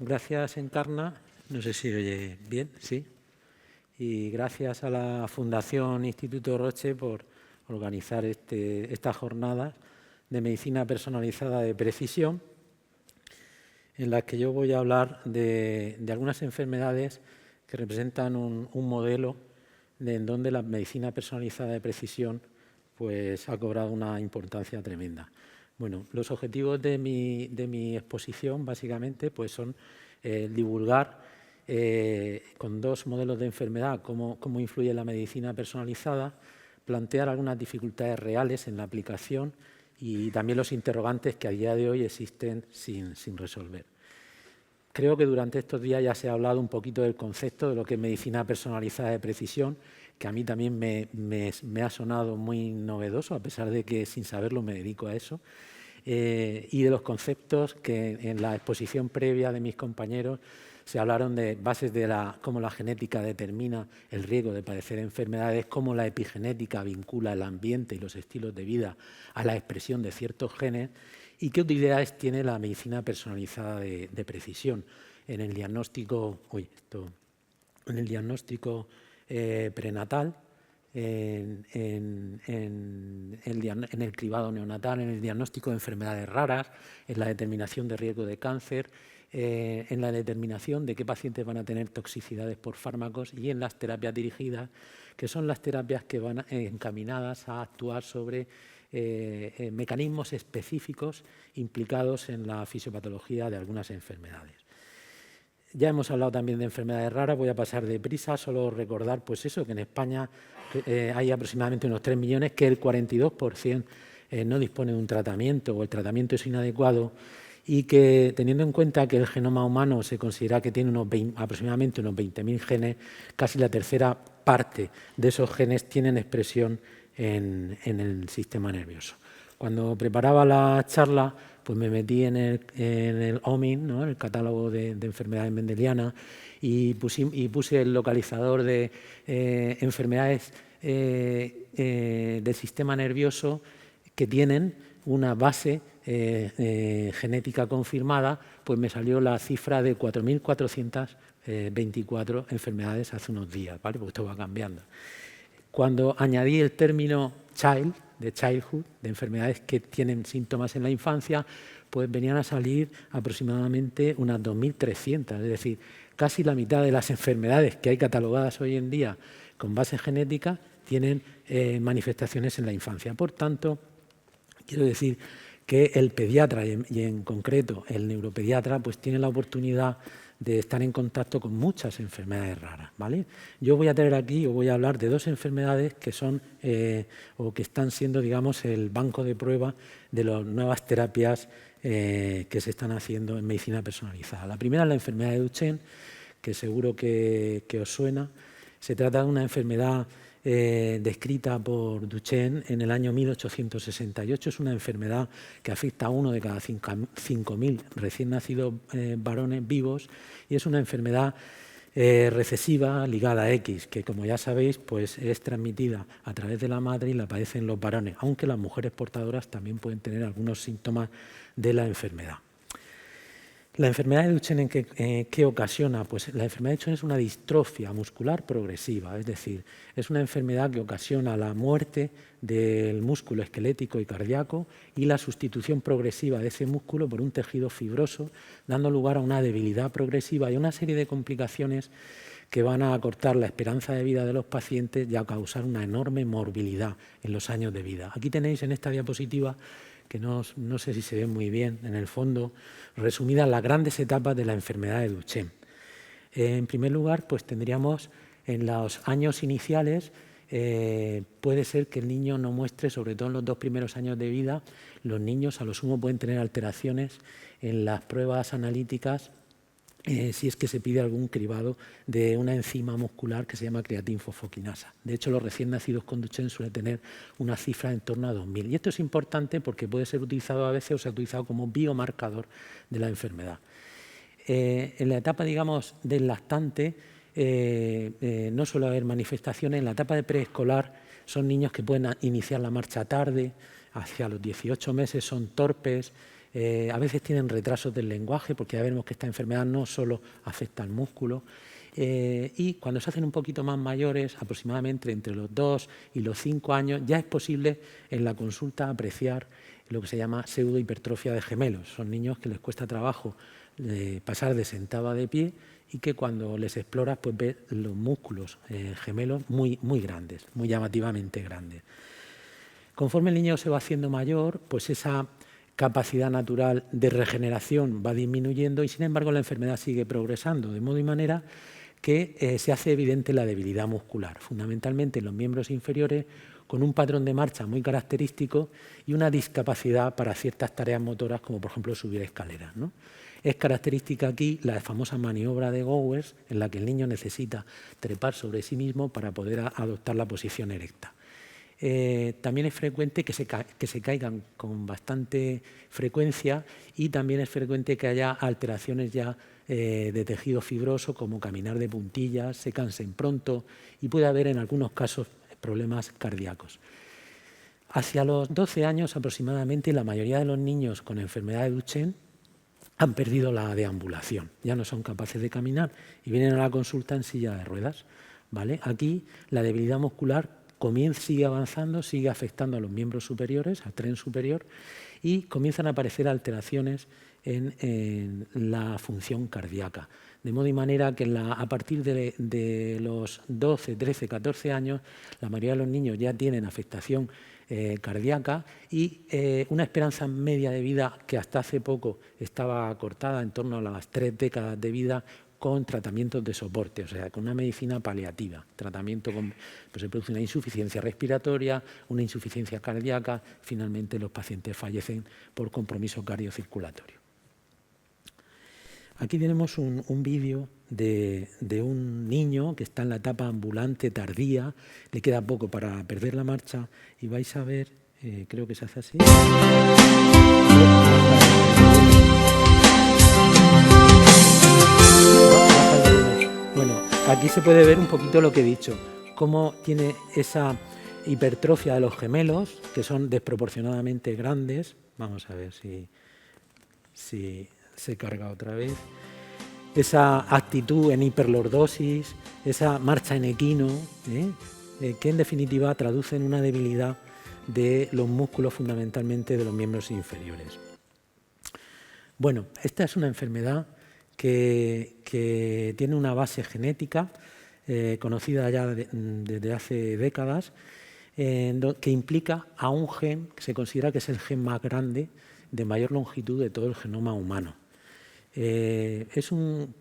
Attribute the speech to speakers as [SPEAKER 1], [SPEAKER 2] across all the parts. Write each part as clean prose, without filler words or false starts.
[SPEAKER 1] Gracias, Encarna. No sé si oye bien, sí. Y gracias a la Fundación Instituto Roche por organizar esta jornada de medicina personalizada de precisión, en la que yo voy a hablar de algunas enfermedades que representan un modelo en donde la medicina personalizada de precisión pues, ha cobrado una importancia tremenda. Bueno, los objetivos de mi exposición básicamente pues, son divulgar con dos modelos de enfermedad cómo influye la medicina personalizada, plantear algunas dificultades reales en la aplicación y también los interrogantes que a día de hoy existen sin resolver. Creo que durante estos días ya se ha hablado un poquito del concepto de lo que es medicina personalizada de precisión, que a mí también me ha sonado muy novedoso, a pesar de que sin saberlo me dedico a eso, y de los conceptos que en la exposición previa de mis compañeros se hablaron de bases de cómo la genética determina el riesgo de padecer enfermedades, cómo la epigenética vincula el ambiente y los estilos de vida a la expresión de ciertos genes y qué utilidades tiene la medicina personalizada de precisión en el diagnóstico, prenatal, en el cribado neonatal, en el diagnóstico de enfermedades raras, en la determinación de riesgo de cáncer, en la determinación de qué pacientes van a tener toxicidades por fármacos y en las terapias dirigidas, que son las terapias que van encaminadas a actuar sobre mecanismos específicos implicados en la fisiopatología de algunas enfermedades. Ya hemos hablado también de enfermedades raras, voy a pasar deprisa, solo recordar pues eso, que en España hay aproximadamente unos 3 millones, que el 42% no dispone de un tratamiento o el tratamiento es inadecuado y que teniendo en cuenta que el genoma humano se considera que tiene aproximadamente unos 20.000 genes, casi la tercera parte de esos genes tienen expresión en el sistema nervioso. Cuando preparaba la charla, pues me metí en el OMIN, ¿no?, el catálogo de enfermedades mendelianas, y puse el localizador de enfermedades del sistema nervioso que tienen una base genética confirmada, pues me salió la cifra de 4.424 enfermedades hace unos días, ¿vale? Porque esto va cambiando. Cuando añadí el término child, de childhood, de enfermedades que tienen síntomas en la infancia, pues venían a salir aproximadamente unas 2.300, es decir, casi la mitad de las enfermedades que hay catalogadas hoy en día con base genética tienen manifestaciones en la infancia. Por tanto, quiero decir que el pediatra y en concreto el neuropediatra pues tiene la oportunidad de estar en contacto con muchas enfermedades raras, ¿vale? Yo voy a traer aquí, o voy a hablar de dos enfermedades que son o que están siendo, digamos, el banco de prueba de las nuevas terapias que se están haciendo en medicina personalizada. La primera es la enfermedad de Duchenne, que seguro que os suena. Se trata de una enfermedad descrita por Duchenne en el año 1868. Es una enfermedad que afecta a 1 de cada 5.000 recién nacidos varones vivos y es una enfermedad recesiva ligada a X, que como ya sabéis pues es transmitida a través de la madre y la padecen los varones, aunque las mujeres portadoras también pueden tener algunos síntomas de la enfermedad. La enfermedad de Duchenne, ¿qué ocasiona? Pues la enfermedad de Duchenne es una distrofia muscular progresiva, es decir, es una enfermedad que ocasiona la muerte del músculo esquelético y cardíaco y la sustitución progresiva de ese músculo por un tejido fibroso, dando lugar a una debilidad progresiva y una serie de complicaciones que van a acortar la esperanza de vida de los pacientes y a causar una enorme morbilidad en los años de vida. Aquí tenéis en esta diapositiva, que no sé si se ve muy bien en el fondo, resumidas las grandes etapas de la enfermedad de Duchenne. En primer lugar, pues tendríamos en los años iniciales, puede ser que el niño no muestre, sobre todo en los 2 primeros años de vida, los niños a lo sumo pueden tener alteraciones en las pruebas analíticas si es que se pide algún cribado de una enzima muscular que se llama creatinfosfoquinasa. De hecho, los recién nacidos con Duchenne suelen tener una cifra en torno a 2.000. Y esto es importante porque puede ser utilizado a veces o se ha utilizado como biomarcador de la enfermedad. En la etapa, digamos, del lactante no suele haber manifestaciones. En la etapa de preescolar son niños que pueden iniciar la marcha tarde, hacia los 18 meses son torpes, A veces tienen retrasos del lenguaje, porque ya vemos que esta enfermedad no solo afecta al músculo. Y cuando se hacen un poquito más mayores, aproximadamente entre los 2 y los 5 años, ya es posible en la consulta apreciar lo que se llama pseudohipertrofia de gemelos. Son niños que les cuesta trabajo pasar de sentado a de pie y que cuando les exploras pues ves los músculos gemelos muy grandes, muy llamativamente grandes. Conforme el niño se va haciendo mayor, pues esa capacidad natural de regeneración va disminuyendo y, sin embargo, la enfermedad sigue progresando, de modo y manera que se hace evidente la debilidad muscular, fundamentalmente en los miembros inferiores, con un patrón de marcha muy característico y una discapacidad para ciertas tareas motoras, como por ejemplo subir escaleras, ¿no? Es característica aquí la famosa maniobra de Gowers, en la que el niño necesita trepar sobre sí mismo para poder adoptar la posición erecta. También es frecuente que se caigan con bastante frecuencia y también es frecuente que haya alteraciones ya de tejido fibroso, como caminar de puntillas, se cansen pronto y puede haber en algunos casos problemas cardíacos. Hacia los 12 años aproximadamente, la mayoría de los niños con enfermedad de Duchenne han perdido la deambulación, ya no son capaces de caminar y vienen a la consulta en silla de ruedas, ¿vale? Aquí la debilidad muscular sigue avanzando, sigue afectando a los miembros superiores, al tren superior, y comienzan a aparecer alteraciones en la función cardíaca. De modo y manera que a partir de los 12, 13, 14 años, la mayoría de los niños ya tienen afectación cardíaca y una esperanza media de vida que hasta hace poco estaba acortada en torno a las 3 décadas de vida, con tratamientos de soporte, o sea, con una medicina paliativa, tratamiento pues se produce una insuficiencia respiratoria, una insuficiencia cardíaca, finalmente los pacientes fallecen por compromiso cardiocirculatorio. Aquí tenemos un vídeo de un niño que está en la etapa ambulante tardía, le queda poco para perder la marcha y vais a ver, creo que se hace así. Bueno, aquí se puede ver un poquito lo que he dicho, cómo tiene esa hipertrofia de los gemelos, que son desproporcionadamente grandes. Vamos a ver si se carga otra vez. Esa actitud en hiperlordosis, esa marcha en equino, que en definitiva traducen una debilidad de los músculos, fundamentalmente de los miembros inferiores. Bueno, esta es una enfermedad que tiene una base genética conocida ya desde hace décadas, que implica a un gen que se considera que es el gen más grande, de mayor longitud de todo el genoma humano.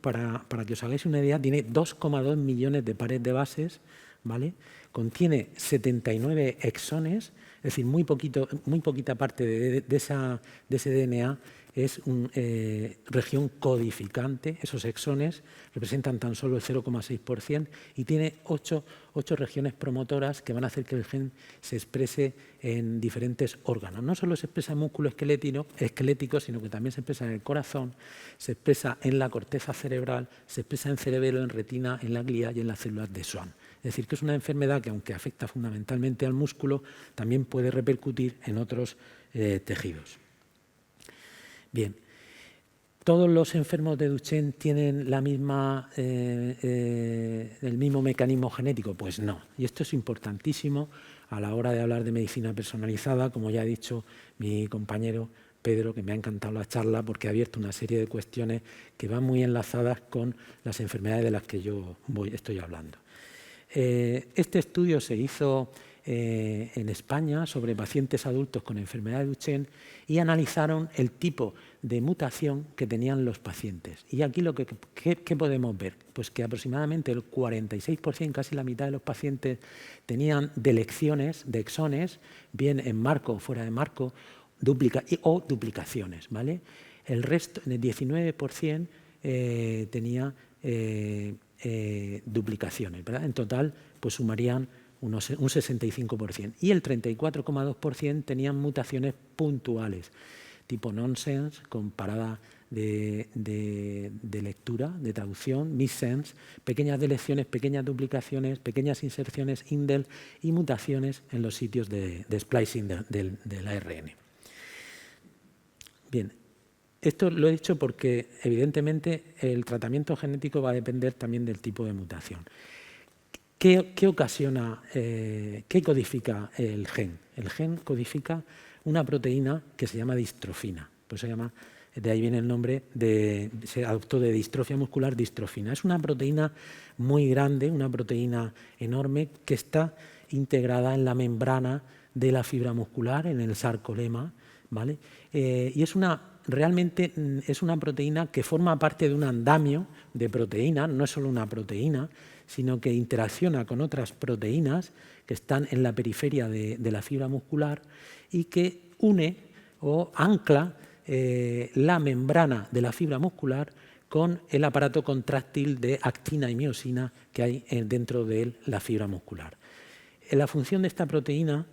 [SPEAKER 1] Para que os hagáis una idea, tiene 2,2 millones de pares de bases, ¿vale? Contiene 79 exones, es decir, muy poquita parte de ese DNA es región codificante. Esos exones representan tan solo el 0,6% y tiene 8 regiones promotoras que van a hacer que el gen se exprese en diferentes órganos. No solo se expresa en músculo esquelético, sino que también se expresa en el corazón, se expresa en la corteza cerebral, se expresa en cerebelo, en retina, en la glía y en las células de Schwann. Es decir, que es una enfermedad que, aunque afecta fundamentalmente al músculo, también puede repercutir en otros tejidos. Bien, ¿todos los enfermos de Duchenne tienen el mismo mecanismo genético? Pues no, y esto es importantísimo a la hora de hablar de medicina personalizada, como ya ha dicho mi compañero Pedro, que me ha encantado la charla porque ha abierto una serie de cuestiones que van muy enlazadas con las enfermedades de las que yo estoy hablando. Este estudio se hizo en España sobre pacientes adultos con enfermedad de Duchenne y analizaron el tipo de mutación que tenían los pacientes. Y aquí ¿qué podemos ver? Pues que aproximadamente el 46%, casi la mitad de los pacientes, tenían delecciones de exones, bien en marco o fuera de marco, o duplicaciones, ¿vale? El resto, el 19%, tenía duplicaciones, ¿verdad? En total, pues sumarían un 65%. Y el 34,2% tenían mutaciones puntuales, tipo nonsense, con parada de lectura, de traducción, missense, pequeñas delecciones, pequeñas duplicaciones, pequeñas inserciones indel y mutaciones en los sitios de splicing del ARN. Bien, esto lo he dicho porque, evidentemente, el tratamiento genético va a depender también del tipo de mutación. ¿Qué ocasiona, qué codifica el gen? El gen codifica una proteína que se llama distrofina. Pues se llama, de ahí viene el nombre, se adoptó de distrofia muscular distrofina. Es una proteína muy grande, una proteína enorme que está integrada en la membrana de la fibra muscular, en el sarcolema, ¿vale? Y realmente es una proteína que forma parte de un andamio de proteínas, no es solo una proteína, sino que interacciona con otras proteínas que están en la periferia de la fibra muscular y que une o ancla la membrana de la fibra muscular con el aparato contráctil de actina y miosina que hay dentro de la fibra muscular. La función de esta proteína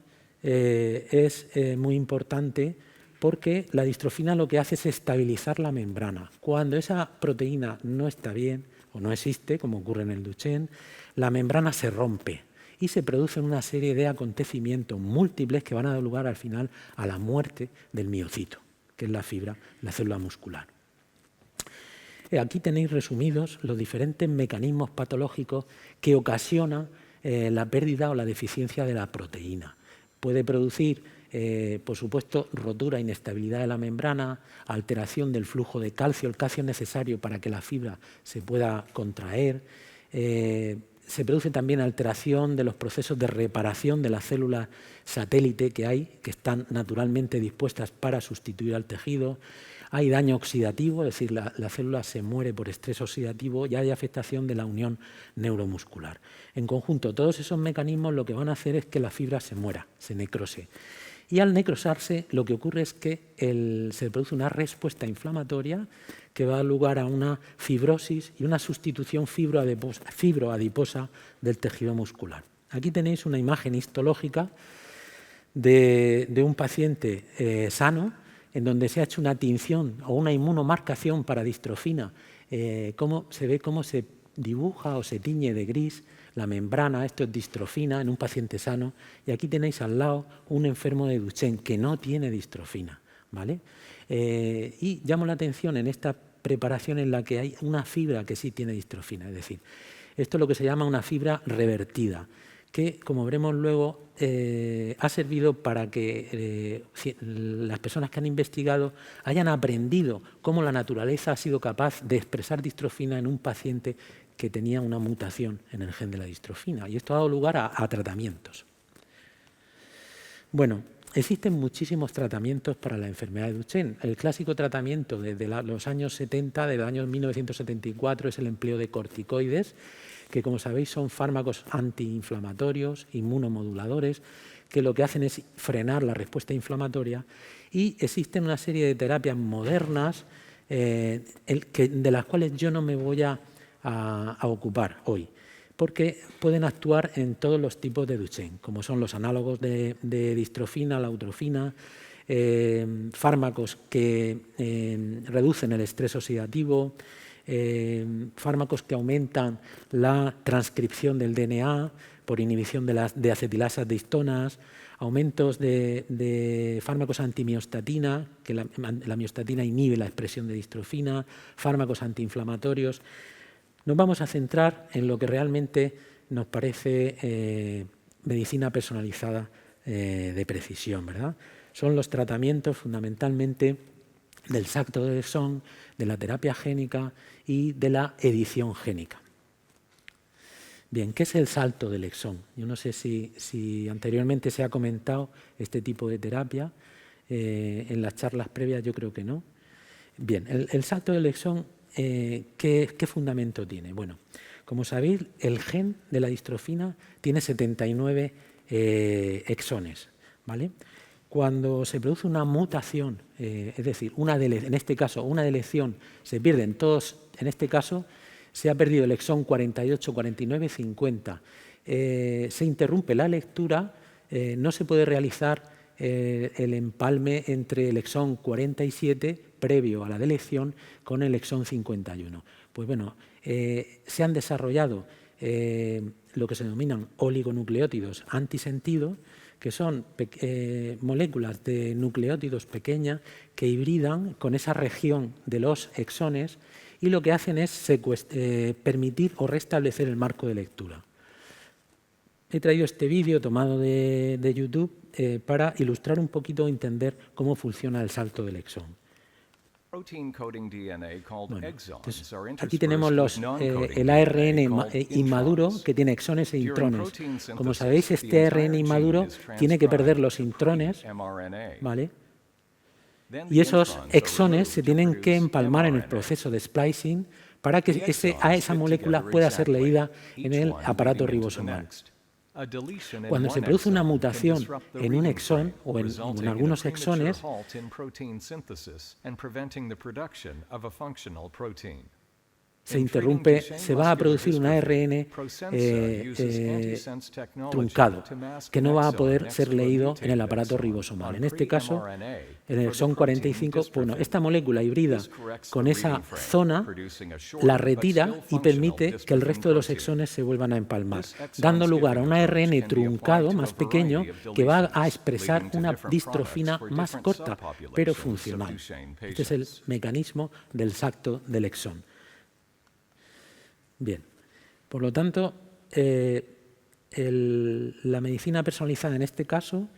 [SPEAKER 1] es muy importante porque la distrofina lo que hace es estabilizar la membrana. Cuando esa proteína no está bien o no existe, como ocurre en el Duchenne, la membrana se rompe y se producen una serie de acontecimientos múltiples que van a dar lugar al final a la muerte del miocito, que es la fibra, la célula muscular. Aquí tenéis resumidos los diferentes mecanismos patológicos que ocasionan la pérdida o la deficiencia de la proteína. Puede producir, por supuesto, rotura e inestabilidad de la membrana, alteración del flujo de calcio. El calcio es necesario para que la fibra se pueda contraer. Se produce también alteración de los procesos de reparación de las células satélite que hay, que están naturalmente dispuestas para sustituir al tejido. Hay daño oxidativo, es decir, la célula se muere por estrés oxidativo y hay afectación de la unión neuromuscular. En conjunto, todos esos mecanismos lo que van a hacer es que la fibra se muera, se necrose. Y al necrosarse, lo que ocurre es que se produce una respuesta inflamatoria que va a dar lugar a una fibrosis y una sustitución fibroadiposa del tejido muscular. Aquí tenéis una imagen histológica de un paciente sano, en donde se ha hecho una tinción o una inmunomarcación para distrofina, se ve cómo se dibuja o se tiñe de gris la membrana. Esto es distrofina en un paciente sano, y aquí tenéis al lado un enfermo de Duchenne que no tiene distrofina, ¿vale? Y llamo la atención en esta preparación en la que hay una fibra que sí tiene distrofina, es decir, esto es lo que se llama una fibra revertida, que, como veremos luego, ha servido para que las personas que han investigado hayan aprendido cómo la naturaleza ha sido capaz de expresar distrofina en un paciente que tenía una mutación en el gen de la distrofina. Y esto ha dado lugar a tratamientos. Bueno, existen muchísimos tratamientos para la enfermedad de Duchenne. El clásico tratamiento desde los años 70, del año 1974, es el empleo de corticoides, que, como sabéis, son fármacos antiinflamatorios, inmunomoduladores, que lo que hacen es frenar la respuesta inflamatoria. Y existen una serie de terapias modernas de las cuales yo no me voy a ocupar hoy, porque pueden actuar en todos los tipos de Duchenne, como son los análogos de distrofina, la eutrofina, fármacos que reducen el estrés oxidativo, fármacos que aumentan la transcripción del DNA por inhibición de acetilasas de histonas, aumentos de fármacos antimiostatina, que la miostatina inhibe la expresión de distrofina, fármacos antiinflamatorios. Nos vamos a centrar en lo que realmente nos parece medicina personalizada de precisión, ¿verdad? Son los tratamientos fundamentalmente del salto de exón, de la terapia génica y de la edición génica. Bien, ¿qué es el salto del exón? Yo no sé si anteriormente se ha comentado este tipo de terapia. En las charlas previas yo creo que no. Bien, el salto del exón, ¿qué fundamento tiene? Bueno, como sabéis, el gen de la distrofina tiene 79 exones, ¿vale? Cuando se produce una mutación, es decir, en este caso una deleción, se pierden todos, en este caso se ha perdido el exón 48, 49, 50. Se interrumpe la lectura, no se puede realizar el empalme entre el exón 47 previo a la deleción con el exón 51. Pues bueno, se han desarrollado lo que se denominan oligonucleótidos antisentido, que son moléculas de nucleótidos pequeñas que hibridan con esa región de los exones y lo que hacen es permitir o restablecer el marco de lectura. He traído este vídeo tomado de YouTube para ilustrar un poquito, entender cómo funciona el salto del exón. Bueno, pues aquí tenemos el ARN inmaduro que tiene exones e intrones. Como sabéis, este ARN inmaduro tiene que perder los intrones, ¿vale? Y esos exones se tienen que empalmar en el proceso de splicing para que esa molécula pueda ser leída en el aparato ribosomal. Cuando se produce una mutación en un exón o en algunos exones, se interrumpe, se va a producir un ARN truncado, que no va a poder ser leído en el aparato ribosomal. En este caso, en el exón 45, bueno, esta molécula hibrida con esa zona, la retira y permite que el resto de los exones se vuelvan a empalmar, dando lugar a un ARN truncado más pequeño que va a expresar una distrofina más corta, pero funcional. Este es el mecanismo del salto del exón. Bien, por lo tanto, la medicina personalizada en este caso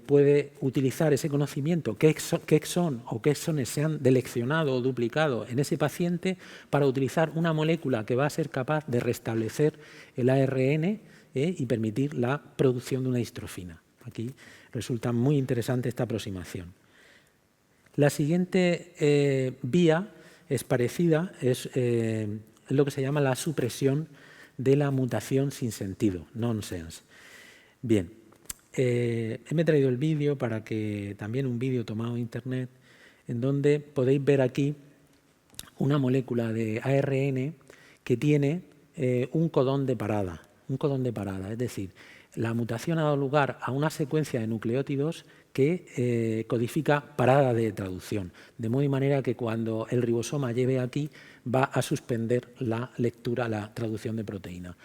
[SPEAKER 1] puede utilizar ese conocimiento, qué exón o qué exones se han deleccionado o duplicado en ese paciente para utilizar una molécula que va a ser capaz de restablecer el ARN y permitir la producción de una distrofina. Aquí resulta muy interesante esta aproximación. La siguiente vía es parecida, es lo que se llama la supresión de la mutación sin sentido, nonsense. Bien, me he traído el vídeo para que también un vídeo tomado de internet en donde podéis ver aquí una molécula de ARN que tiene un codón de parada, es decir, la mutación ha dado lugar a una secuencia de nucleótidos que codifica parada de traducción, de modo y manera que cuando el ribosoma lleve aquí va a suspender la lectura, la traducción de proteína.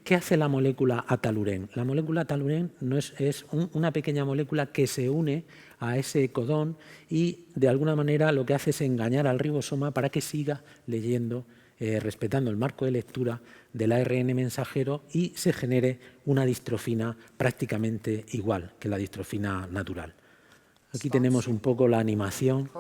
[SPEAKER 1] ¿Qué hace la molécula ataluren? La molécula ataluren es una pequeña molécula que se une a ese codón y de alguna manera lo que hace es engañar al ribosoma para que siga leyendo, respetando el marco de lectura del ARN mensajero y se genere una distrofina prácticamente igual que la distrofina natural. Aquí tenemos un poco la animación,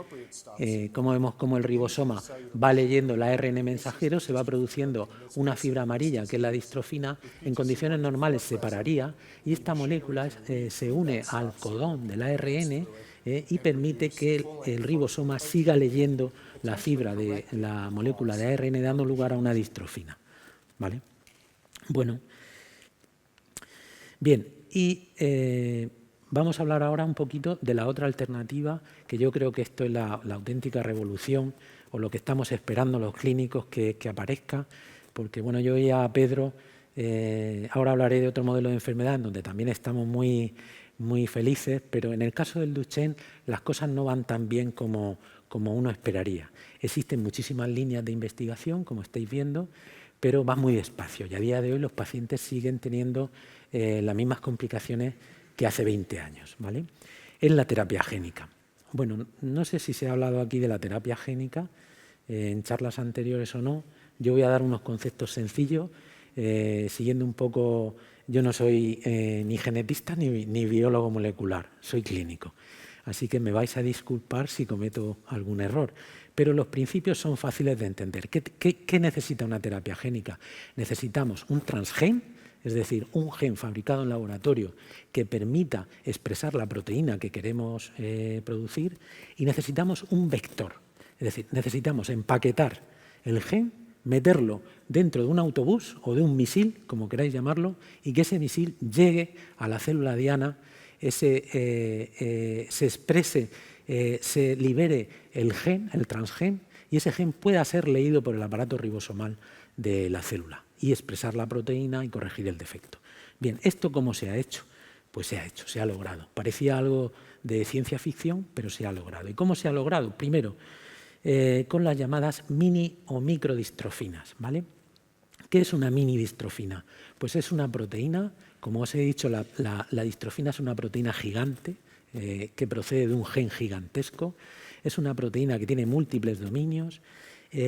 [SPEAKER 1] cómo vemos cómo el ribosoma va leyendo el ARN mensajero, se va produciendo una fibra amarilla que es la distrofina, en condiciones normales se pararía y esta molécula se une al codón del ARN y permite que el ribosoma siga leyendo la fibra de la molécula de ARN dando lugar a una distrofina. ¿Vale? Bueno, bien, y vamos a hablar ahora un poquito de la otra alternativa, que yo creo que esto es la auténtica revolución o lo que estamos esperando los clínicos que aparezca, porque bueno, yo oía a Pedro, ahora hablaré de otro modelo de enfermedad en donde también estamos muy felices, pero en el caso del Duchenne las cosas no van tan bien como uno esperaría. Existen muchísimas líneas de investigación, como estáis viendo, pero va muy despacio y a día de hoy los pacientes siguen teniendo las mismas complicaciones que hace 20 años. ¿Vale? Es la terapia génica. Bueno, no sé si se ha hablado aquí de la terapia génica en charlas anteriores o no. Yo voy a dar unos conceptos sencillos, siguiendo un poco. Yo no soy ni genetista ni biólogo molecular, soy clínico. Así que me vais a disculpar si cometo algún error. Pero los principios son fáciles de entender. ¿Qué necesita una terapia génica? Necesitamos un transgen, es decir, un gen fabricado en laboratorio que permita expresar la proteína que queremos producir, y necesitamos un vector, es decir, necesitamos empaquetar el gen, meterlo dentro de un autobús o de un misil, como queráis llamarlo, y que ese misil llegue a la célula diana, se exprese, se libere el gen, el transgen, y ese gen pueda ser leído por el aparato ribosomal de la célula y expresar la proteína y corregir el defecto. Bien, ¿esto cómo se ha hecho? Pues se ha hecho, se ha logrado. Parecía algo de ciencia ficción, pero se ha logrado. ¿Y cómo se ha logrado? Primero, con las llamadas mini o microdistrofinas, ¿vale? ¿Qué es una mini-distrofina? Pues es una proteína, como os he dicho, la distrofina es una proteína gigante que procede de un gen gigantesco. Es una proteína que tiene múltiples dominios,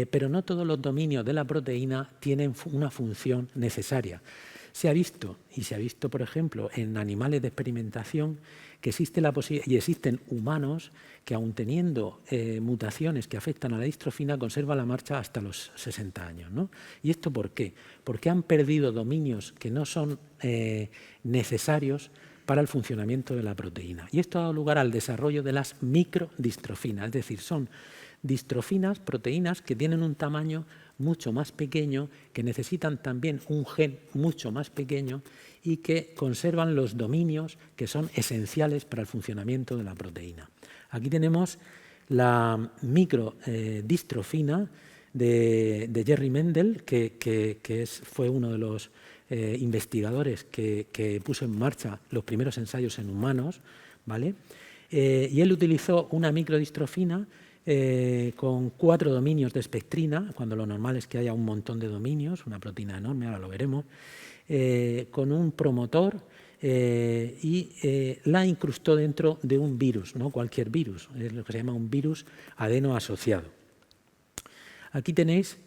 [SPEAKER 1] pero no todos los dominios de la proteína tienen una función necesaria. Se ha visto, y se ha visto, por ejemplo, en animales de experimentación, que existe la posibilidad, y existen humanos que, aun teniendo mutaciones que afectan a la distrofina, conservan la marcha hasta los 60 años, ¿no? ¿Y esto por qué? Porque han perdido dominios que no son necesarios para el funcionamiento de la proteína. Y esto ha dado lugar al desarrollo de las microdistrofinas, es decir, son distrofinas, proteínas que tienen un tamaño mucho más pequeño, que necesitan también un gen mucho más pequeño y que conservan los dominios que son esenciales para el funcionamiento de la proteína. Aquí tenemos la microdistrofina de Jerry Mendel, que fue uno de los investigadores que puso en marcha los primeros ensayos en humanos, ¿vale? Y él utilizó una microdistrofina con 4 dominios de espectrina, cuando lo normal es que haya un montón de dominios, una proteína enorme, ahora lo veremos, con un promotor y la incrustó dentro de un virus, no cualquier virus, es lo que se llama un virus adeno asociado. Aquí tenéis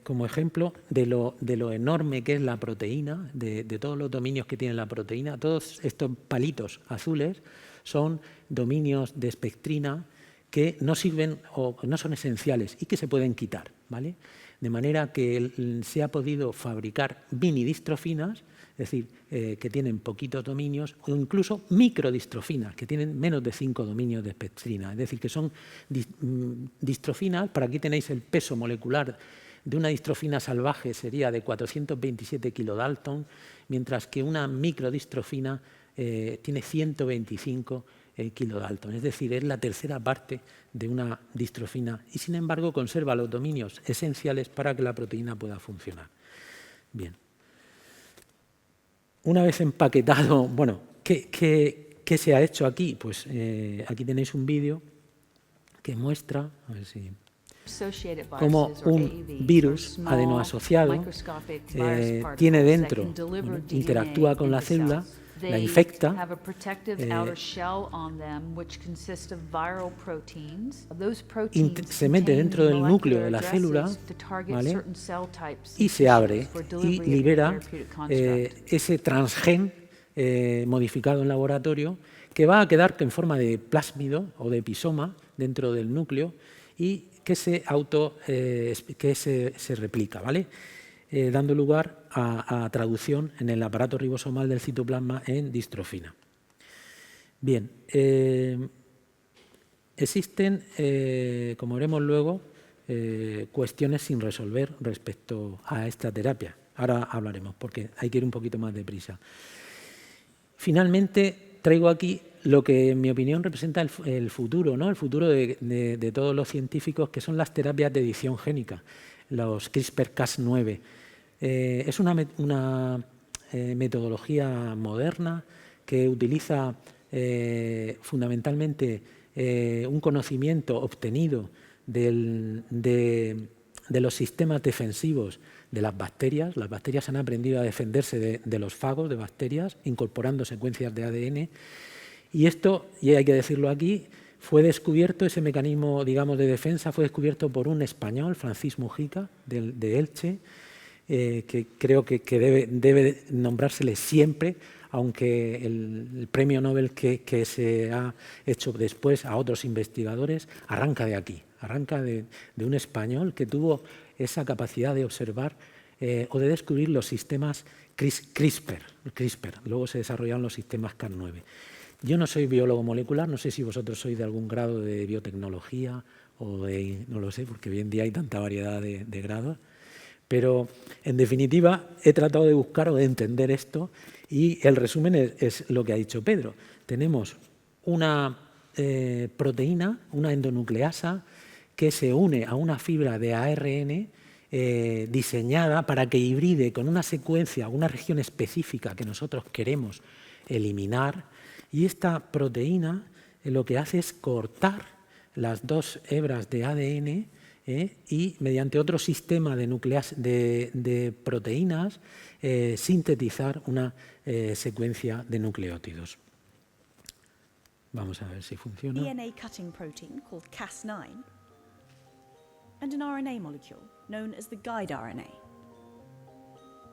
[SPEAKER 1] como ejemplo de lo enorme que es la proteína, de todos los dominios que tiene la proteína. Todos estos palitos azules son dominios de espectrina que no sirven o no son esenciales y que se pueden quitar, ¿vale? De manera que se ha podido fabricar minidistrofinas, es decir, que tienen poquitos dominios, o incluso microdistrofinas, que tienen menos de 5 dominios de espectrina. Es decir, que son distrofinas, para aquí tenéis el peso molecular de una distrofina salvaje sería de 427 kilodalton, mientras que una microdistrofina tiene 125 kilodalton, es decir, es la tercera parte de una distrofina y, sin embargo, conserva los dominios esenciales para que la proteína pueda funcionar. Bien. Una vez empaquetado, bueno, ¿qué se ha hecho aquí? Pues aquí tenéis un vídeo que muestra, a ver si, cómo un virus adenoasociado tiene dentro, bueno, interactúa con la célula, la infecta, se mete dentro del núcleo de la célula, ¿vale? Y se abre y libera ese transgen modificado en laboratorio que va a quedar en forma de plásmido o de episoma dentro del núcleo y que se replica, ¿vale? Dando lugar a traducción en el aparato ribosomal del citoplasma en distrofina. Bien, existen, como veremos luego, cuestiones sin resolver respecto a esta terapia. Ahora hablaremos, porque hay que ir un poquito más deprisa. Finalmente, traigo aquí lo que, en mi opinión, representa el futuro, ¿no? El futuro de todos los científicos, que son las terapias de edición génica, los CRISPR-Cas9. Es una metodología moderna que utiliza fundamentalmente un conocimiento obtenido de los sistemas defensivos de las bacterias. Las bacterias han aprendido a defenderse de los fagos de bacterias, incorporando secuencias de ADN. Y esto, y hay que decirlo aquí, fue descubierto, ese mecanismo, digamos, de defensa fue descubierto por un español, Francis Mujica, de Elche, que creo que debe nombrársele siempre, aunque el premio Nobel que se ha hecho después a otros investigadores arranca de aquí, arranca de un español que tuvo esa capacidad de observar o de descubrir los sistemas CRISPR. Luego se desarrollaron los sistemas Cas9. Yo no soy biólogo molecular, no sé si vosotros sois de algún grado de biotecnología o de, no lo sé, porque hoy en día hay tanta variedad de grados. Pero, en definitiva, he tratado de buscar o de entender esto y el resumen es lo que ha dicho Pedro. Tenemos una proteína, una endonucleasa, que se une a una fibra de ARN diseñada para que hibride con una secuencia, una región específica que nosotros queremos eliminar. Y esta proteína lo que hace es cortar las 2 hebras de ADN y mediante otro sistema de proteínas sintetizar una secuencia de nucleótidos. Vamos a ver si funciona.
[SPEAKER 2] DNA cutting protein called Cas9 and an RNA molecule known as the guide RNA.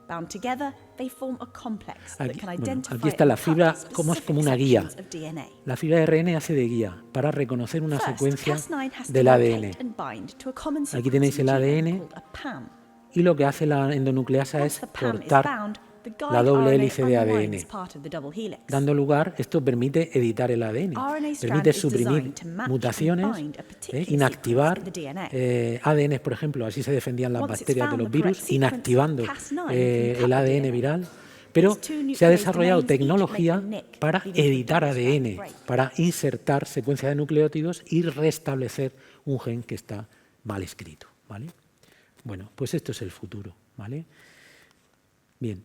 [SPEAKER 2] Bound together, they form a complex that can identify
[SPEAKER 1] aquí está la fibra como una guía.
[SPEAKER 2] of DNA.
[SPEAKER 1] La fibra de ARN hace de guía para reconocer una
[SPEAKER 2] First,
[SPEAKER 1] secuencia
[SPEAKER 2] Cas9 has to
[SPEAKER 1] del ADN.
[SPEAKER 2] locate and bind to a common
[SPEAKER 1] Aquí
[SPEAKER 2] sequence
[SPEAKER 1] tenéis
[SPEAKER 2] in
[SPEAKER 1] el
[SPEAKER 2] the genome
[SPEAKER 1] ADN
[SPEAKER 2] called a PAM.
[SPEAKER 1] y lo que hace la endonucleasa
[SPEAKER 2] Once
[SPEAKER 1] es
[SPEAKER 2] the PAM is
[SPEAKER 1] cortar
[SPEAKER 2] bound, the guide
[SPEAKER 1] la doble
[SPEAKER 2] RNA
[SPEAKER 1] hélice de
[SPEAKER 2] unwinds
[SPEAKER 1] ADN,
[SPEAKER 2] part of the double helix.
[SPEAKER 1] dando lugar, esto permite editar el ADN,
[SPEAKER 2] RNA strand
[SPEAKER 1] permite
[SPEAKER 2] is
[SPEAKER 1] suprimir
[SPEAKER 2] designed to match
[SPEAKER 1] mutaciones,
[SPEAKER 2] and bind a particular
[SPEAKER 1] inactivar
[SPEAKER 2] sequence in the DNA.
[SPEAKER 1] ADN, por ejemplo, así se defendían las
[SPEAKER 2] Once it's
[SPEAKER 1] bacterias de
[SPEAKER 2] found
[SPEAKER 1] los
[SPEAKER 2] the correct
[SPEAKER 1] virus,
[SPEAKER 2] sequence,
[SPEAKER 1] inactivando
[SPEAKER 2] Cas9 can
[SPEAKER 1] el
[SPEAKER 2] cut the
[SPEAKER 1] ADN
[SPEAKER 2] DNA.
[SPEAKER 1] viral. Pero
[SPEAKER 2] These two
[SPEAKER 1] se ha
[SPEAKER 2] nuclease
[SPEAKER 1] desarrollado
[SPEAKER 2] domains each
[SPEAKER 1] tecnología
[SPEAKER 2] make a nick,
[SPEAKER 1] para
[SPEAKER 2] leading to a
[SPEAKER 1] editar
[SPEAKER 2] double strand
[SPEAKER 1] ADN,
[SPEAKER 2] break.
[SPEAKER 1] para insertar secuencias de nucleótidos y restablecer un gen que está mal escrito, ¿vale? Bueno, pues esto es el futuro, ¿vale? Bien,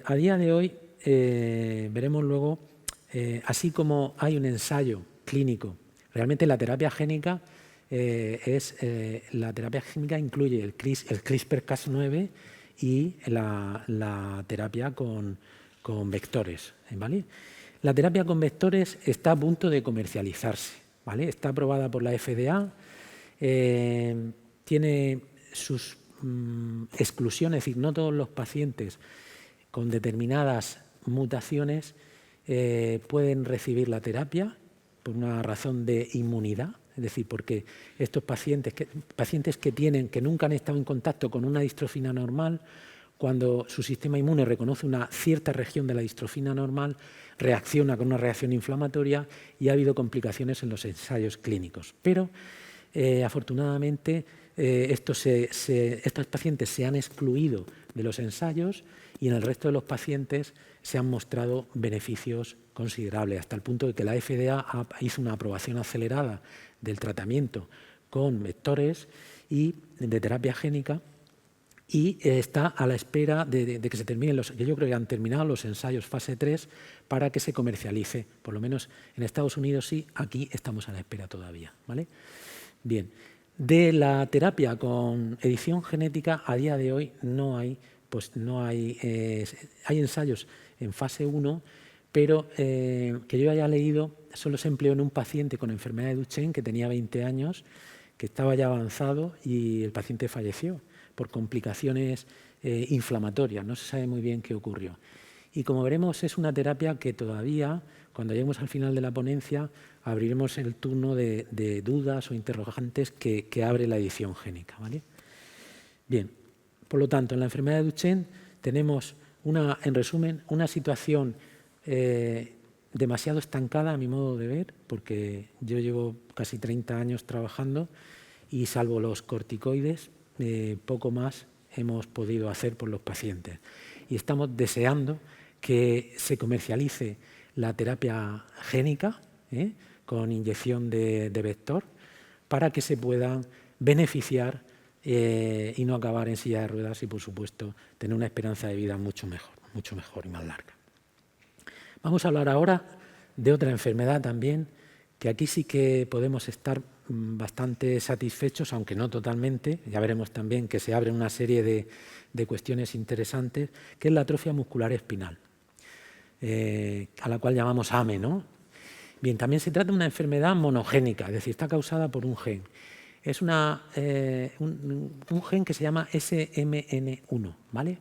[SPEAKER 1] a día de hoy veremos luego, así como hay un ensayo clínico, realmente la terapia génica la terapia génica incluye el CRISPR-Cas9 y la terapia con vectores, ¿vale? La terapia con vectores está a punto de comercializarse, ¿vale? Está aprobada por la FDA, tiene sus exclusiones, es decir, no todos los pacientes con determinadas mutaciones pueden recibir la terapia por una razón de inmunidad, es decir, porque estos pacientes que nunca han estado en contacto con una distrofina normal, cuando su sistema inmune reconoce una cierta región de la distrofina normal, reacciona con una reacción inflamatoria y ha habido complicaciones en los ensayos clínicos. Pero, afortunadamente, estos pacientes se han excluido de los ensayos y en el resto de los pacientes se han mostrado beneficios considerables, hasta el punto de que la FDA hizo una aprobación acelerada del tratamiento con vectores y de terapia génica y está a la espera de que se terminen que yo creo que han terminado los ensayos fase 3 para que se comercialice, por lo menos en Estados Unidos sí, aquí estamos a la espera todavía, ¿vale? Bien, de la terapia con edición genética a día de hoy hay ensayos en fase 1, pero que yo haya leído solo se empleó en un paciente con enfermedad de Duchenne que tenía 20 años, que estaba ya avanzado y el paciente falleció por complicaciones inflamatorias, no se sabe muy bien qué ocurrió. Y como veremos, es una terapia que todavía, cuando lleguemos al final de la ponencia, abriremos el turno de dudas o interrogantes que abre la edición génica, ¿vale? Bien, por lo tanto, en la enfermedad de Duchenne tenemos, en resumen, una situación demasiado estancada a mi modo de ver, porque yo llevo casi 30 años trabajando y salvo los corticoides, poco más hemos podido hacer por los pacientes. Y estamos deseando que se comercialice la terapia génica con inyección de vector para que se puedan beneficiar y no acabar en silla de ruedas y, por supuesto, tener una esperanza de vida mucho mejor y más larga. Vamos a hablar ahora de otra enfermedad también, que aquí sí que podemos estar bastante satisfechos, aunque no totalmente. Ya veremos también que se abre una serie de cuestiones interesantes, que es la atrofia muscular espinal, a la cual llamamos AME, ¿no? Bien, también se trata de una enfermedad monogénica, es decir, está causada por un gen. Es un gen que se llama SMN1, ¿vale?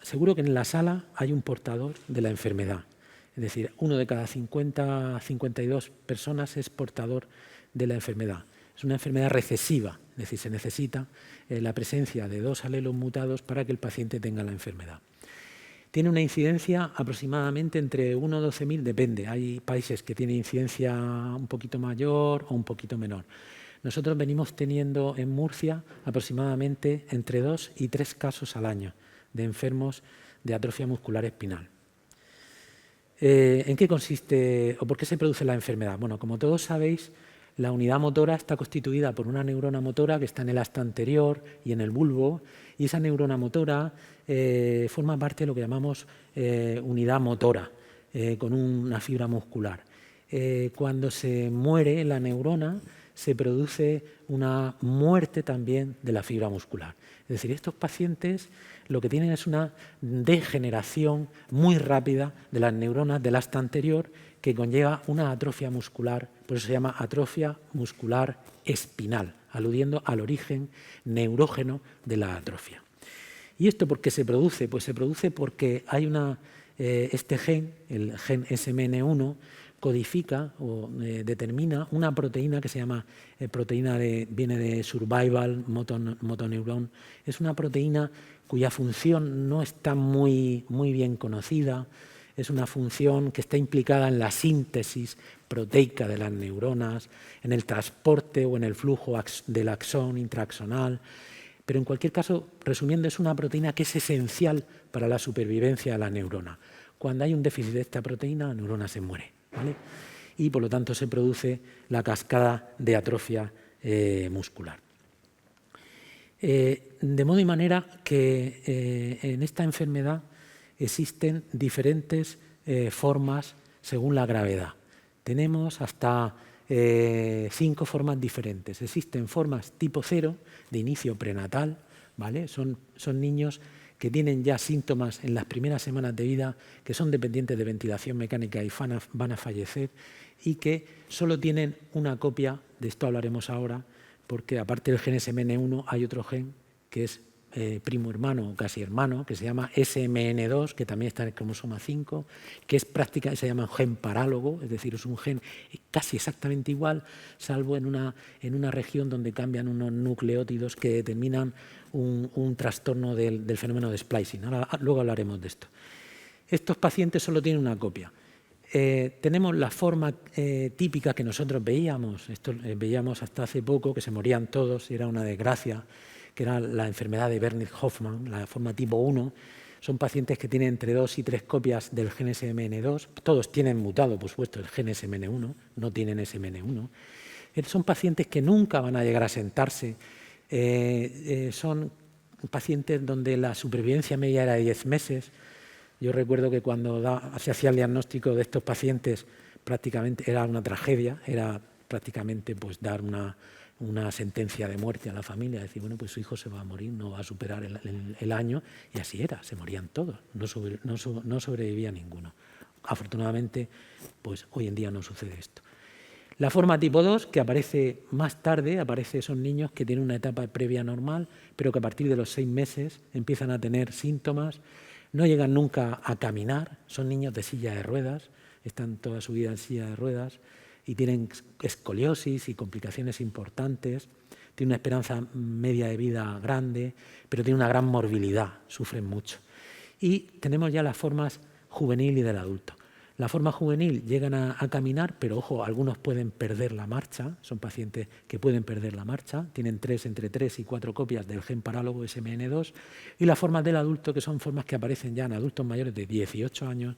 [SPEAKER 1] Seguro que en la sala hay un portador de la enfermedad. Es decir, 1 de cada 52 personas es portador de la enfermedad. Es una enfermedad recesiva, es decir, se necesita la presencia de 2 alelos mutados para que el paciente tenga la enfermedad. Tiene una incidencia aproximadamente entre 1 o 12.000, depende. Hay países que tienen incidencia un poquito mayor o un poquito menor. Nosotros venimos teniendo en Murcia aproximadamente entre 2 y 3 casos al año de enfermos de atrofia muscular espinal. ¿En qué consiste o por qué se produce la enfermedad? Bueno, como todos sabéis, la unidad motora está constituida por una neurona motora que está en el asta anterior y en el bulbo, y esa neurona motora forma parte de lo que llamamos unidad motora, con una fibra muscular. Cuando se muere la neurona, se produce una muerte también de la fibra muscular. Es decir, estos pacientes lo que tienen es una degeneración muy rápida de las neuronas del asta anterior que conlleva una atrofia muscular, por eso se llama atrofia muscular espinal, aludiendo al origen neurógeno de la atrofia. ¿Y esto por qué se produce? Pues se produce porque hay este gen, el gen SMN1, codifica o determina una proteína que se llama viene de Survival Motoneuron. Es una proteína cuya función no está muy bien conocida. Es una función que está implicada en la síntesis proteica de las neuronas, en el transporte o en el flujo del axón intraaxonal. Pero en cualquier caso, resumiendo, es una proteína que es esencial para la supervivencia de la neurona. Cuando hay un déficit de esta proteína, la neurona se muere, ¿vale? Y por lo tanto se produce la cascada de atrofia muscular. De modo y manera que en esta enfermedad existen diferentes formas según la gravedad. Tenemos hasta 5 formas diferentes. Existen formas tipo 0, de inicio prenatal, ¿vale? Son niños que tienen ya síntomas en las primeras semanas de vida, que son dependientes de ventilación mecánica y van a fallecer, y que solo tienen una copia, de esto hablaremos ahora, porque aparte del gen SMN1 hay otro gen que es primo hermano o casi hermano, que se llama SMN2, que también está en el cromosoma 5, que es prácticamente, se llama un gen parálogo, es decir, es un gen casi exactamente igual, salvo en una región donde cambian unos nucleótidos que determinan un trastorno del fenómeno de splicing. Luego hablaremos de esto. Estos pacientes solo tienen una copia. Tenemos la forma típica que nosotros veíamos, veíamos hasta hace poco, que se morían todos y era una desgracia, que era la enfermedad de Wernicke-Hoffmann, la forma tipo 1. Son pacientes que tienen entre 2 y 3 copias del gen SMN2. Todos tienen mutado, por supuesto, el gen SMN1, no tienen SMN1. Son pacientes que nunca van a llegar a sentarse. Son pacientes donde la supervivencia media era de 10 meses. Yo recuerdo que cuando se hacía el diagnóstico de estos pacientes prácticamente era una tragedia, era prácticamente pues dar una sentencia de muerte a la familia, decir, bueno, pues su hijo se va a morir, no va a superar el año, y así era, se morían todos, no sobrevivía ninguno. Afortunadamente, pues hoy en día no sucede esto. La forma tipo 2, que aparece más tarde, son niños que tienen una etapa previa normal, pero que a partir de los 6 meses empiezan a tener síntomas, no llegan nunca a caminar, son niños de silla de ruedas, están toda su vida en silla de ruedas, y tienen escoliosis y complicaciones importantes, tienen una esperanza media de vida grande, pero tienen una gran morbilidad, sufren mucho. Y tenemos ya las formas juvenil y del adulto. La forma juvenil llegan a caminar, pero ojo, algunos pueden perder la marcha, son pacientes que pueden perder la marcha, tienen entre 3 y 4 copias del gen parálogo SMN2, y las formas del adulto, que son formas que aparecen ya en adultos mayores de 18 años,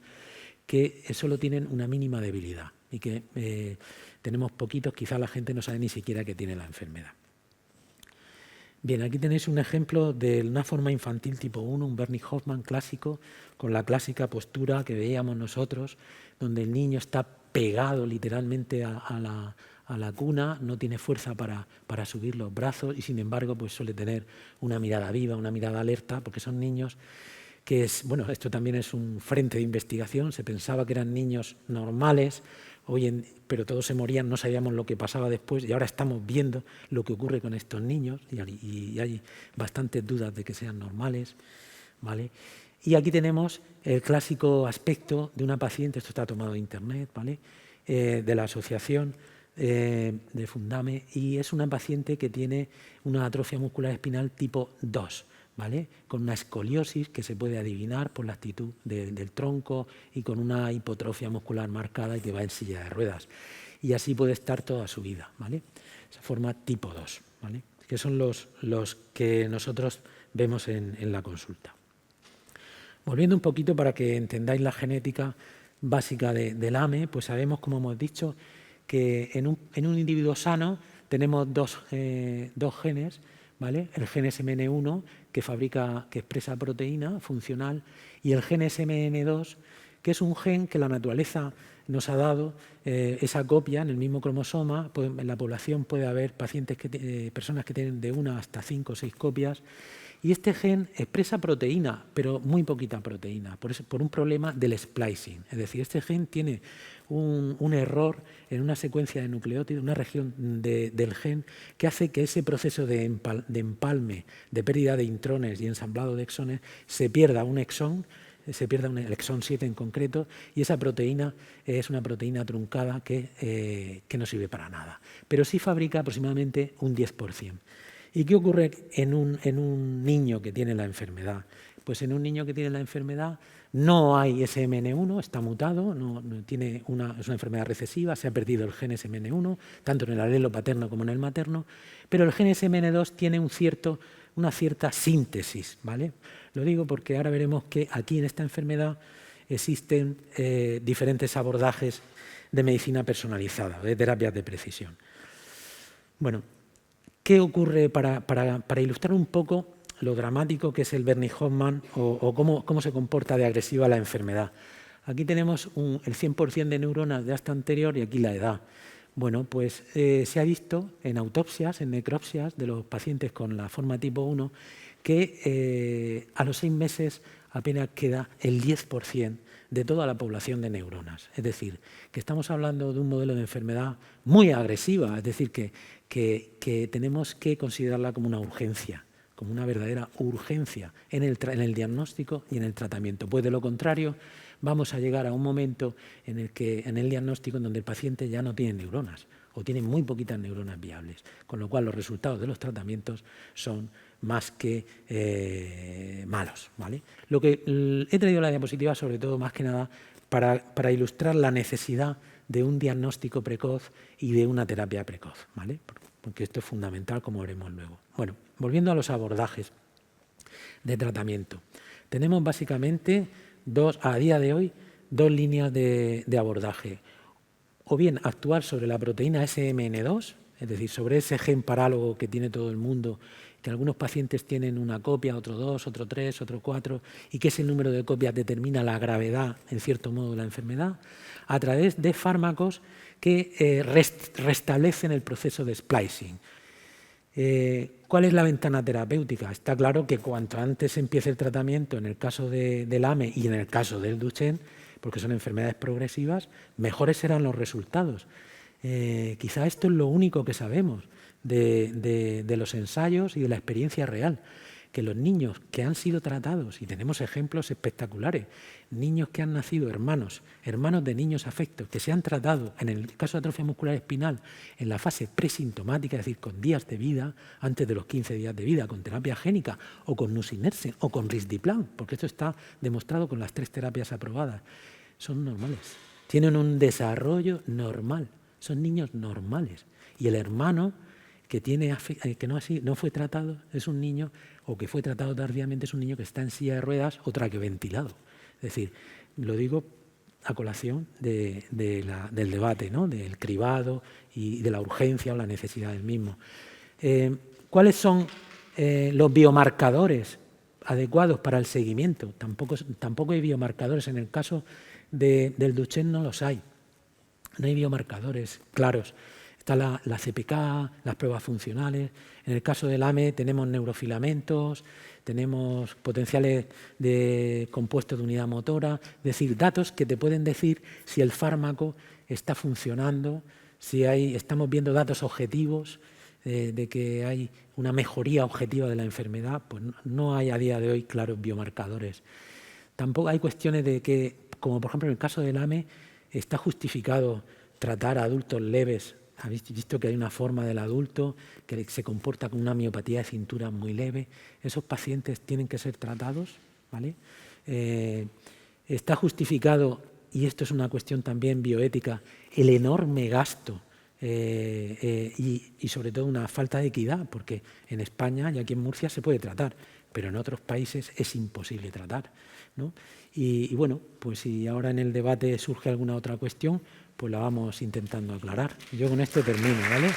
[SPEAKER 1] que solo tienen una mínima debilidad y que tenemos poquitos, quizá la gente no sabe ni siquiera que tiene la enfermedad. Bien, aquí tenéis un ejemplo de una forma infantil tipo 1, un Wernicke-Hoffmann clásico, con la clásica postura que veíamos nosotros, donde el niño está pegado literalmente a la cuna, no tiene fuerza para subir los brazos y sin embargo pues suele tener una mirada viva, una mirada alerta, porque son niños que bueno, esto también es un frente de investigación, se pensaba que eran niños normales, pero todos se morían, no sabíamos lo que pasaba después y ahora estamos viendo lo que ocurre con estos niños y hay bastantes dudas de que sean normales, ¿vale? Y aquí tenemos el clásico aspecto de una paciente, esto está tomado de internet, ¿vale? De la asociación de Fundame, y es una paciente que tiene una atrofia muscular espinal tipo 2, ¿vale? Con una escoliosis que se puede adivinar por la actitud del tronco y con una hipotrofia muscular marcada y que va en silla de ruedas. Y así puede estar toda su vida, ¿vale? Esa forma tipo 2, ¿vale? Que son los que nosotros vemos en la consulta. Volviendo un poquito para que entendáis la genética básica del AME, pues sabemos, como hemos dicho, que en un individuo sano tenemos dos genes, ¿vale? El gen SMN1 que expresa proteína funcional y el gen SMN2 que es un gen que la naturaleza nos ha dado esa copia en el mismo cromosoma. En la población puede haber personas que tienen de 1 hasta 5 o 6 copias. Y este gen expresa proteína, pero muy poquita proteína, por un problema del splicing. Es decir, este gen tiene un error en una secuencia de nucleótidos, una región del gen, que hace que ese proceso de empalme, de pérdida de intrones y ensamblado de exones, se pierda un exón, el exón 7 en concreto, y esa proteína es una proteína truncada que no sirve para nada. Pero sí fabrica aproximadamente un 10%. ¿Y qué ocurre en un niño que tiene la enfermedad? Pues en un niño que tiene la enfermedad no hay SMN1, está mutado, es una enfermedad recesiva, se ha perdido el gen SMN1, tanto en el alelo paterno como en el materno, pero el gen SMN2 tiene una cierta síntesis, ¿vale? Lo digo porque ahora veremos que aquí en esta enfermedad existen diferentes abordajes de medicina personalizada, de terapias de precisión. Bueno, ¿qué ocurre para ilustrar un poco lo dramático que es el Bernie-Hoffman o cómo se comporta de agresiva la enfermedad? Aquí tenemos el 100% de neuronas de asta anterior y aquí la edad. Bueno, pues se ha visto en autopsias, en necropsias de los pacientes con la forma tipo 1 que a los 6 meses apenas queda el 10% de toda la población de neuronas. Es decir, que estamos hablando de un modelo de enfermedad muy agresiva, es decir, que tenemos que considerarla como una urgencia, como una verdadera urgencia en el diagnóstico y en el tratamiento. Pues de lo contrario, vamos a llegar a un momento en el diagnóstico en donde el paciente ya no tiene neuronas o tiene muy poquitas neuronas viables, con lo cual los resultados de los tratamientos son más que malos, ¿vale? Lo que he traído la diapositiva sobre todo más que nada para ilustrar la necesidad de un diagnóstico precoz y de una terapia precoz, ¿vale? Porque esto es fundamental, como veremos luego. Bueno, volviendo a los abordajes de tratamiento. Tenemos básicamente a día de hoy, dos líneas de abordaje. O bien actuar sobre la proteína SMN2, es decir, sobre ese gen parálogo que tiene todo el mundo, que algunos pacientes tienen una copia, otro 2, otro 3, otro 4, y que ese número de copias determina la gravedad, en cierto modo, de la enfermedad, a través de fármacos que restablecen el proceso de splicing. ¿Cuál es la ventana terapéutica? Está claro que cuanto antes empiece el tratamiento, en el caso del AME y en el caso del Duchenne, porque son enfermedades progresivas, mejores serán los resultados. Quizá esto es lo único que sabemos de los ensayos y de la experiencia real, que los niños que han sido tratados, y tenemos ejemplos espectaculares, niños que han nacido hermanos de niños afectos, que se han tratado, en el caso de atrofia muscular espinal, en la fase presintomática, es decir, con días de vida, antes de los 15 días de vida, con terapia génica, o con nusinersen, o con risdiplam, porque esto está demostrado con las 3 terapias aprobadas, son normales, tienen un desarrollo normal, son niños normales. Y el hermano que no fue tratado es un niño, o que fue tratado tardíamente, es un niño que está en silla de ruedas o traqueoventilado. Es decir, lo digo a colación del debate, ¿no?, del cribado y de la urgencia o la necesidad del mismo. ¿Cuáles son los biomarcadores adecuados para el seguimiento? Tampoco hay biomarcadores. En el caso del Duchenne no los hay. No hay biomarcadores claros. Está la CPK, las pruebas funcionales. En el caso del AME tenemos neurofilamentos, tenemos potenciales de compuestos de unidad motora, es decir, datos que te pueden decir si el fármaco está funcionando, estamos viendo datos objetivos de que hay una mejoría objetiva de la enfermedad. Pues no hay a día de hoy claros biomarcadores. Tampoco hay cuestiones de que, como por ejemplo en el caso del AME, está justificado tratar a adultos leves. Habéis visto que hay una forma del adulto que se comporta con una miopatía de cintura muy leve. Esos pacientes tienen que ser tratados, ¿vale? Está justificado, y esto es una cuestión también bioética, el enorme gasto y sobre todo una falta de equidad, porque en España y aquí en Murcia se puede tratar, pero en otros países es imposible tratar, ¿no? Y bueno, pues si ahora en el debate surge alguna otra cuestión, pues la vamos intentando aclarar. Yo con esto termino, ¿vale?